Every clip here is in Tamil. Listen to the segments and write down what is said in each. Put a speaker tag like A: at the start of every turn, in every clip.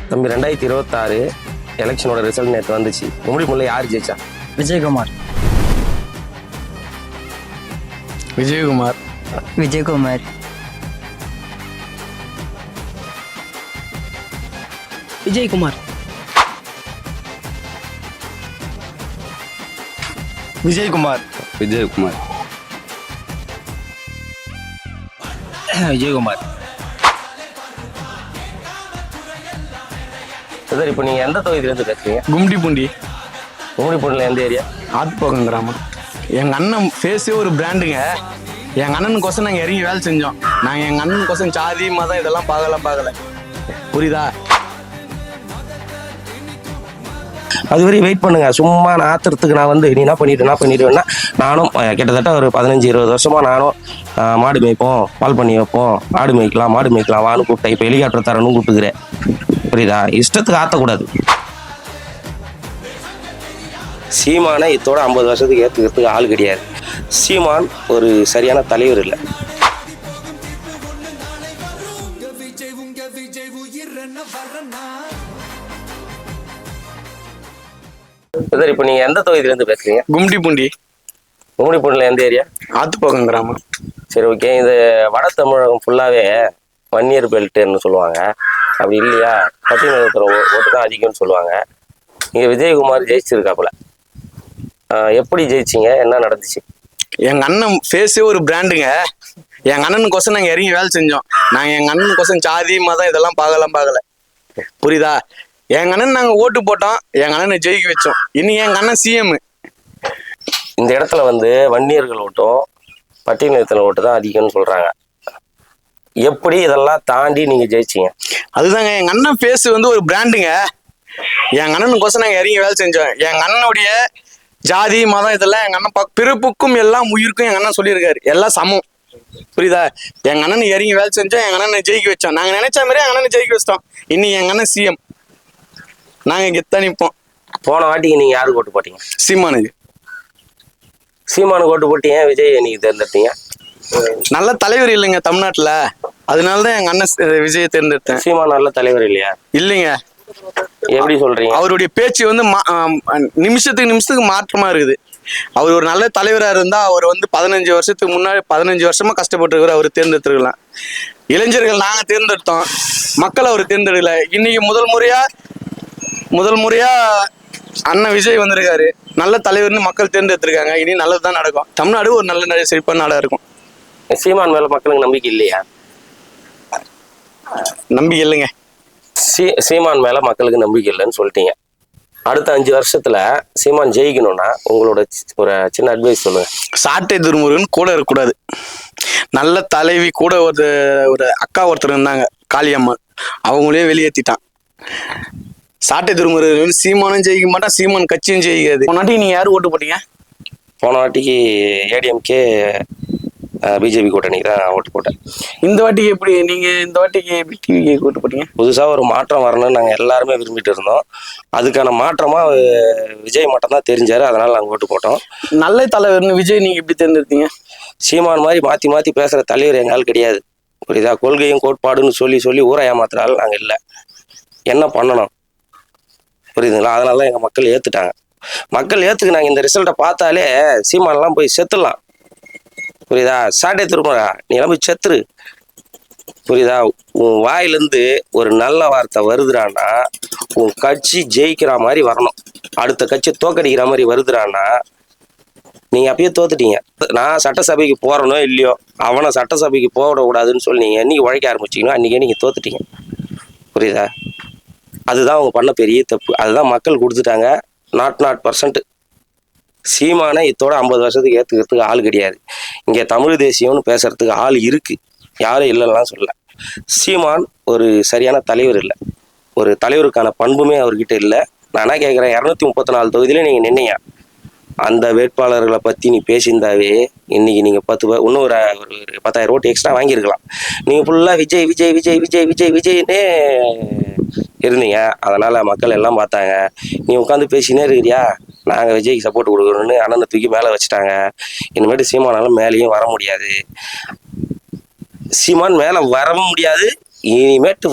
A: தம்பி 2026 எலெக்ஷனோட ரிசல்ட் நேற்று வந்துச்சு. கும்மிடிப்பூண்டில் யார் ஜெயிச்சா?
B: விஜயகுமார்.
C: விஜயகுமார்.
B: விஜயகுமார்.
D: விஜயகுமார்.
C: விஜயகுமார்.
A: விஜயகுமார்.
B: விஜயகுமார்.
A: சார், இப்போ நீங்கள் எந்த தொகுதியிலேருந்து பேசுறீங்க?
C: கும்டிபூண்டி.
A: கும்மிடிப்பூண்டில் எந்த ஏரியா?
C: ஆத்துப்பக்கம் கிராமம். எங்கள் அண்ணன் ஃபேஸே ஒரு பிராண்டுங்க. எங்கள் அண்ணனுக்கோசம் நாங்கள் இறங்கி வேலை செஞ்சோம். நாங்கள் எங்கள் அண்ணனுக்கோசம் சாதி மதம் இதெல்லாம் பார்க்கல. புரியுதா?
A: அது வரையும் வெயிட் பண்ணுங்க. சும்மா நான் ஆத்திரத்துக்கு நான் வந்து நீ என்ன பண்ணிடுவேன்னா நானும் கிட்டத்தட்ட ஒரு 15-20 வருஷமா நானும் மாடு மேய்ப்போம், பால் பண்ணி வைப்போம், மாடு மேய்க்கலாம் வான்னு கூப்பிட்டேன். இப்போ ஹெலிகாப்டர் தரணும் கூப்பிட்டுக்கிறேன். புரியுதா? இஷ்டத்துக்கு ஆற்றக்கூடாது. சீமானை இத்தோட 50 வருஷத்துக்கு ஏற்றுக்கிறதுக்கு ஆள் கிடையாது. சீமான் ஒரு சரியான தலைவர் இல்லை. சார், இப்போ நீங்கள் எந்த தொகுதியிலேருந்து பேசுறீங்க?
C: கும்டிபூண்டி.
A: கும்மிடிப்பூண்டில் எந்த ஏரியா?
C: ஆத்துப்பக்கம் கிராமம்.
A: சரி, ஓகே. இது வட தமிழகம் ஃபுல்லாகவே வன்னியர் பெல்ட்டுன்னு சொல்லுவாங்க. அப்படி இல்லையா, பட்டியலினத்தோட ஓட்டு தான் அதிகம்னு சொல்லுவாங்க. நீங்கள் விஜயகுமார் ஜெயிச்சிருக்காப்புல, எப்படி ஜெயிச்சிங்க? என்ன நடந்துச்சு?
C: எங்கள் அண்ணன் ஃபேஸே ஒரு பிராண்டுங்க. எங்கள் அண்ணனுக்கோசம் நாங்கள் இறங்கி வேலை செஞ்சோம். நாங்கள் எங்கள் அண்ணனுக்கோசம் சாதி மதம் இதெல்லாம் பார்க்கல. புரியுதா? எங்கள் அண்ணன் நாங்கள் ஓட்டு போட்டோம், எங்கள் அண்ணனை ஜெயிக்க வச்சோம். இன்னைக்கு எங்கள் அண்ணன் சிஎம்.
A: இந்த இடத்துல வந்து வன்னியர்கள் ஓட்டும் பட்டியலினத்தின் ஓட்டு தான் அதிகம்னு சொல்கிறாங்க. எப்படி இதெல்லாம் தாண்டி நீங்கள் ஜெயிச்சிங்க?
C: அதுதாங்க, எங்கள் அண்ணன் ஃபேஸ் வந்து ஒரு பிராண்டுங்க. எங்கள் அண்ணனுக்கோசம் நாங்கள் இறங்கி வேலை செஞ்சோம். எங்கள் அண்ணனுடைய ஜாதி மதம் இதெல்லாம் எங்கள் அண்ணன் பிறப்புக்கும் எல்லாம் உயிருக்கும் எங்கள் அண்ணன் சொல்லியிருக்காரு, எல்லாம் சமம். புரியுதா? எங்கள் அண்ணன் இறங்கி வேலை செஞ்சோம், எங்கள் அண்ணனை ஜெயிக்க வச்சோம். நாங்கள் நினைச்ச மாதிரி எங்கள் அண்ணனை ஜெயிக்க வச்சிட்டோம். இன்னைக்கு எங்கள் அண்ணன் சிஎம். நாங்கள் கெத்தா நிற்போம்.
A: போன வாட்டிக்கு நீங்கள் யாருக்கு ஓட்டு போட்டீங்க?
C: சீமானுக்கு.
A: சீமானுக்கு ஓட்டு போட்டு ஏன் விஜய் நீங்கள் தேர்ந்தெடுத்தீங்க?
C: நல்ல தலைவர் இல்லைங்க தமிழ்நாட்டில், அதனாலதான் எங்கள் அண்ணன் விஜயை தேர்ந்தெடுத்தேன்.
A: சீமான் நல்ல தலைவர் இல்லையா?
C: இல்லைங்க.
A: எப்படி சொல்றீங்க?
C: அவருடைய பேச்சு வந்து நிமிஷத்துக்கு மாற்றமா இருக்குது. அவர் ஒரு நல்ல தலைவராக இருந்தா அவர் வந்து 15 வருஷத்துக்கு முன்னாடி 15 வருஷமா கஷ்டப்பட்டு அவர் தேர்ந்தெடுத்துருக்கலாம். இளைஞர்கள் நாங்க தேர்ந்தெடுத்தோம், மக்கள் அவர் தேர்ந்தெடுக்கல. இன்னைக்கு முதல் முறையா அண்ணன் விஜய் வந்திருக்காரு. நல்ல தலைவர்னு மக்கள் தேர்ந்தெடுத்திருக்காங்க. இனி நல்லதுதான் நடக்கும். தமிழ்நாடு ஒரு நல்ல செழிப்பான நாடா இருக்கும்.
A: சீமான் மேல மக்களுக்கு நம்பிக்கை இல்லையா?
C: நம்பிக்கை இல்லைங்க.
A: சீமான் மேல மக்களுக்கு நம்பிக்கை இல்லைன்னு சொல்லிட்டீங்க. அடுத்த 5 வருஷத்துல சீமான் ஜெயிக்கணும்னா உங்களோட ஒரு சின்ன அட்வைஸ் சொல்லுங்க.
C: சாட்டை துருமுருகன் கூட இருக்கக்கூடாது. நல்ல தலைவி கூட ஒரு அக்கா ஒருத்தர் இருந்தாங்க, காளியம்மாள். அவங்களே வெளியேற்றிட்டான். சாட்டை துருமுருகன் சீமானும் ஜெயிக்க மாட்டான், சீமான் கட்சியும் ஜெயிக்காது. போன வாட்டிக்கு நீங்க யாரு ஓட்டு போட்டீங்க?
A: போன வாட்டிக்கு ஏடிஎம்கே பிஜேபி கூட்டணிக்கு தான் ஓட்டு போட்டேன்.
C: இந்த வாட்டிக்கு எப்படி டிவிக்கு ஓட்டு போட்டீங்க?
A: புதுசாக ஒரு மாற்றம் வரணும்னு நாங்கள் எல்லாருமே விரும்பிட்டு இருந்தோம். அதுக்கான மாற்றமா விஜய் மட்டும் தான் தெரிஞ்சாரு, அதனால நாங்கள் ஓட்டு போட்டோம்.
C: நல்ல தலைவர்னு விஜய் நீங்க எப்படி தேர்ந்தெடுத்தீங்க?
A: சீமான் மாதிரி மாற்றி பேசுகிற தலைவர் எங்களால் கிடையாது. புரியுதா? கொள்கையும் கோட்பாடுன்னு சொல்லி ஊரை ஏமாத்துறாள் நாங்கள் இல்லை. என்ன பண்ணணும்? புரியுதுங்களா? அதனால தான் எங்கள் மக்கள் ஏற்றுட்டாங்க. மக்கள் ஏற்றுக்குனாங்க. இந்த ரிசல்ட்டை பார்த்தாலே சீமானெல்லாம் போய் செத்துடலாம். புரியுதா? சாட்டை திரும்புறா, நீ எல்லாம் போய் செத்துரு. புரியுதா? உன் வாயிலிருந்து ஒரு நல்ல வார்த்தை வருதுறான்னா உன் கட்சி ஜெயிக்கிற மாதிரி வரணும். அடுத்த கட்சி தோக்கடிக்கிற மாதிரி வருதுறான்னா நீங்க அப்பயே தோத்துட்டீங்க. நான் சட்டசபைக்கு போறனோ இல்லையோ, அவனை சட்டசபைக்கு போடக்கூடாதுன்னு சொல்லி நீங்க என்னைக்கு உழைக்க ஆரம்பிச்சீங்களோ அன்னைக்கே நீங்க தோத்துட்டீங்க. புரியுதா? அதுதான் அவங்க பண்ண பெரிய தப்பு. அதுதான் மக்கள் கொடுத்துட்டாங்க. 0.0% சீமானை இத்தோட 50 வருஷத்துக்கு ஏற்றுக்கிறதுக்கு ஆள் கிடையாது. இங்கே தமிழ் தேசியம்னு பேசுறதுக்கு ஆள் இருக்கு, யாரும் இல்லைன்னா சொல்ல. சீமான் ஒரு சரியான தலைவர் இல்லை. ஒரு தலைவருக்கான பண்புமே அவர்கிட்ட இல்லை. நான் என்ன கேட்குறேன், 234 தொகுதியில நீங்கள் நின்னீங்க. அந்த வேட்பாளர்களை பற்றி நீ பேசியிருந்தாவே இன்னைக்கு நீங்கள் இன்னும் ஒரு 10,000 ஓட்டு எக்ஸ்ட்ரா வாங்கியிருக்கலாம். நீங்கள் ஃபுல்லாக விஜய் விஜய் விஜய் விஜய் விஜய் விஜய்னே இருந்தீங்க. அதனால் மக்கள் எல்லாம் பார்த்தாங்க. நீ உட்காந்து பேசினே இருக்கிறியா, நாங்கள் விஜய்க்கு சப்போர்ட் கொடுக்குறோன்னு அண்ணனை தூக்கி மேலே வச்சுட்டாங்க. இனிமேட்டு சீமானாலும் மேலேயும் வர முடியாது. சீமான் மேலே வரவும் முடியாது, இனிமேட்டு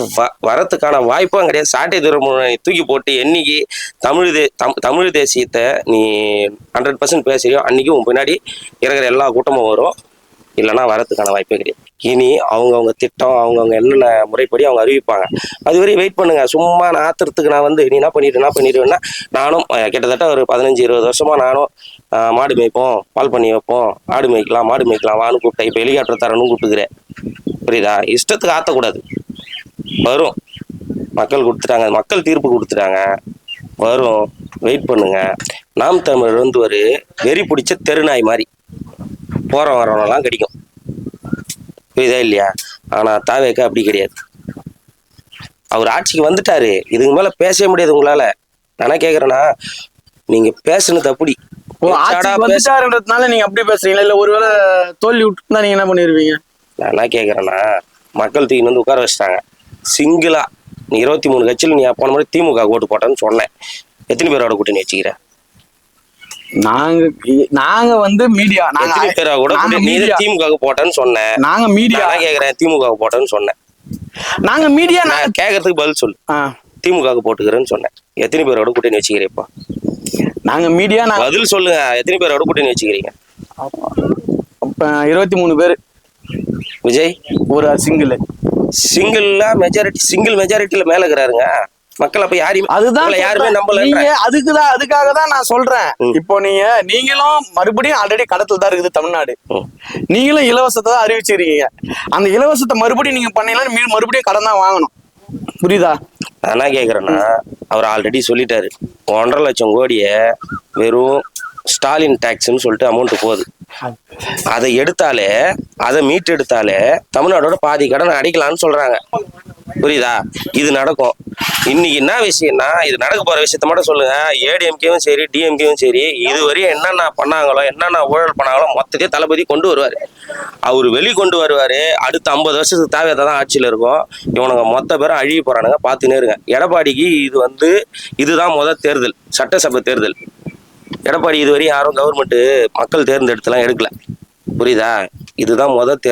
A: வரத்துக்கான வாய்ப்பும் கிடையாது. சாட்டை துரைமுருகனை தூக்கி போட்டு என்னைக்கு தமிழ் தேசியத்தை நீ 100% பேசுறியோ அன்னைக்கு உன் பின்னாடி இருக்கிற எல்லா கூட்டமும் வரும். இல்லைன்னா வரத்துக்கான வாய்ப்பே கிடையாது. இனி அவங்கவுங்க திட்டம் அவங்கவுங்க என்னென்ன முறைப்படி அவங்க அறிவிப்பாங்க. அது வரையும் வெயிட் பண்ணுங்க. சும்மா நான் ஆத்திரத்துக்கு நான் வந்து நீ என்ன பண்ணிடுவேன்னா நானும் கிட்டத்தட்ட ஒரு 15-20 வருஷமா நானும் மாடு மேய்ப்போம், பால் பண்ணி வைப்போம், மாடு மேய்க்கலாம் வான்னு கூப்பிட்டேன். இப்போ ஹெலிகாப்டர் தரணும்னு கூப்பிட்டுக்கிறேன். புரியுதா? இஷ்டத்துக்கு ஆற்றக்கூடாது. வரும். மக்கள் கொடுத்துட்டாங்க, மக்கள் தீர்ப்பு கொடுத்துட்டாங்க, வரும். வெயிட் பண்ணுங்க. நாம் தமிழர் வந்து ஒரு வெறி பிடிச்ச தெருநாய் மாதிரி வரவனெல்லாம் கிடைக்கும். புரியுதா இல்லையா? ஆனா தாவேக்க அப்படி கிடையாது. அவர் ஆட்சிக்கு வந்துட்டாரு. இதுக்கு மேல பேசவே முடியாது உங்களால. நானா கேக்குறேன்னா நீங்க பேசுனது அப்படி
C: வந்துட்டாருன்றதுனால நீங்க அப்படி பேசுறீங்களா? இல்ல ஒருவேளை தோல்வி விட்டுனா நீங்க என்ன பண்ணிருவீங்க?
A: நான் என்ன கேக்குறேன்னா மக்கள் தூக்கி வந்து உட்கார வச்சிட்டாங்க சிங்கிளா. நீ 23 கட்சியில் நீ போன முறை திமுக ஓட்டு போட்டேன்னு சொன்னேன். எத்தனை பேரோட கூட்டணி வச்சுக்கிற?
C: நாங்க வந்து மீடியா
A: திமுக போட்டேன்னு சொன்னேன்.
C: நாங்க மீடியா
A: கேக்குறேன் திமுக போட்டேன்னு சொன்னேன்.
C: நாங்க மீடியா
A: நான் கேக்குறதுக்கு பதில் சொல்லு. திமுக போட்டுக்கிறேன்னு சொன்னேன். எத்தனை பேரோட கூட்டணி வச்சுக்கிறேன்? இப்போ
C: நாங்க மீடியா
A: பதில் சொல்லுங்க. எத்தனை பேரோட கூட்டணி வச்சுக்கிறீங்க?
C: 23 பேர்.
A: விஜய்
C: ஒரு சிங்கிள்ல
A: மெஜாரிட்டில மேல இருக்கிறாருங்க. மக்கள் அப்ப
C: அதுதான்
A: யாருமே நம்பல.
C: அதுக்காக தான் நான் சொல்றேன். இப்போ நீங்களும் மறுபடியும் ஆல்ரெடி கடத்துல தான் இருக்குது தமிழ்நாடு. நீங்களும் இலவசத்தை தான் அறிவிச்சிருக்கீங்க. அந்த இலவசத்தை மறுபடியும் நீங்க பண்ணீங்கன்னா மறுபடியும் கடன் தான் வாங்கணும். புரியுதா?
A: நான் என்ன கேக்குறேன்னா அவர் ஆல்ரெடி சொல்லிட்டாரு 1.5 லட்சம் கோடிய வெறும் ஸ்டாலின் டாக்ஸ்ன்னு சொல்லிட்டு அமௌண்ட் போகுது. அதை மீட்டெடுத்தாலே தமிழ்நாடோட பாதி கடன் அடைக்கலாம்னு சொல்றாங்க. புரியுதா? இது நடக்கும். இன்னைக்கு என்ன விஷயம்னா இது நடக்க போற விஷயத்த மட்டும் சொல்லுங்க. ஏடிஎம்கேவும் சரி டிஎம்கேவும் சரி இதுவரையும் என்னென்ன பண்ணாங்களோ என்னென்ன ஊழல் பண்ணாங்களோ மொத்தத்தையும் தளபதி கொண்டு வருவாரு. அவரு வெளிக்கொண்டு வருவாரு. அடுத்த 50 வருஷத்துக்கு தேவையத்தை தான் ஆட்சியில் இருக்கும். இவனுங்க மொத்த பேரும் அழிய போறானுங்க. பார்த்துன்னே இருங்க. எடப்பாடிக்கு இதுதான் முதல் தேர்தல், சட்டசபை தேர்தல். எடப்பாடி இதுவரையும் யாரும் கவர்மெண்ட் மக்கள் தேர்ந்தெடுத்துலாம் எடுக்கல. புரியுதா? இதுதான் முதல்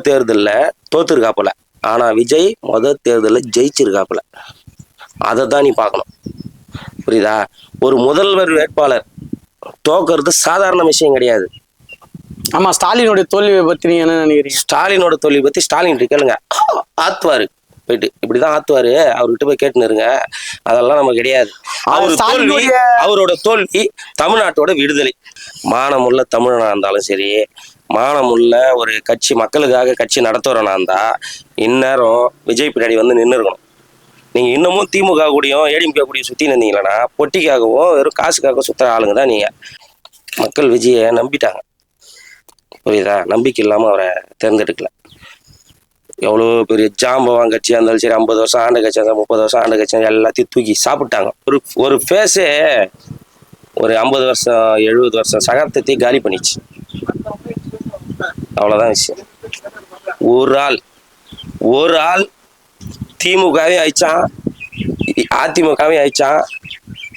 A: தேர்தலில் தோத்துருக்காப்புல. ஆனா விஜய் முதல் தேர்தலில் ஜெயிச்சிருக்காப்புல. அதை தான் நீ பார்க்கணும். புரியுதா? ஒரு முதல்வர் வேட்பாளர் தோக்கிறது சாதாரண விஷயம் கிடையாது.
C: ஆமா. ஸ்டாலினோட தோல்வியை பத்தி நீங்க என்ன நினைக்கிறீங்க?
A: ஸ்டாலினோட தோல்வி பத்தி ஸ்டாலின் கேளுங்க. ஆத்துவாரு போயிட்டு இப்படிதான் ஆத்துவாரு. அவர்கிட்ட போய் கேட்டுன்னு இருங்க. அதெல்லாம் நமக்கு கிடையாது. அவரோட தோல்வி தமிழ்நாட்டோட விடுதலை. மானமுள்ள தமிழனா இருந்தாலும் சரி, மானமுள்ள ஒரு கட்சி மக்களுக்காக கட்சி நடத்துறனா இருந்தா இந்நேரம் விஜய் பின்னாடி வந்து நின்று இருக்கணும். நீங்க இன்னமும் திமுக கூடயும் ஏடிஎம்கே கூடயும் சுத்தி நின்றீங்களா பொட்டிக்காகவும் வெறும் காசுக்காக சுத்துற ஆளுங்க தான் நீங்க. மக்கள் விஜயை நம்பிட்டாங்க. புரியுதா? நம்பிக்கை இல்லாம அவரை தேர்ந்தெடுக்கல. எவ்வளோ பெரிய ஜாம்பவான் கட்சியாக இருந்தாலும் சரி, 50 வருஷம் ஆண்ட கட்சியாக இருந்தாலும் 30 வருஷம் ஆண்ட கட்சியாக எல்லாத்தையும் தூக்கி சாப்பிட்டாங்க. ஒரு ஃபேஸே ஒரு 50 வருஷம் 70 வருஷம் சகாப்தத்தையும் காலி பண்ணிச்சு. அவ்வளோதான் விஷயம். ஒரு ஆள் திமுகவே அழிச்சான், அதிமுகவே அழிச்சான்.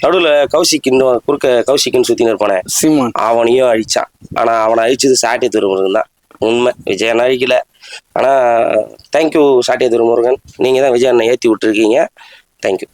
A: நடுவில் கௌசிக்குன்னு சுத்தின்னு இருப்பானே
C: சீமான்,
A: அவனையும் அழிச்சான். ஆனால் அவனை அழிச்சது சாட்டை துரைமுருகன் தான். உண்மை. விஜயன் அழிக்கல. ஆனால் தேங்க்யூ சாட்டை துரைமுருகன். நீங்கள் தான் விஜய் அண்ணன் ஏற்றி விட்டுருக்கீங்க. தேங்க்யூ.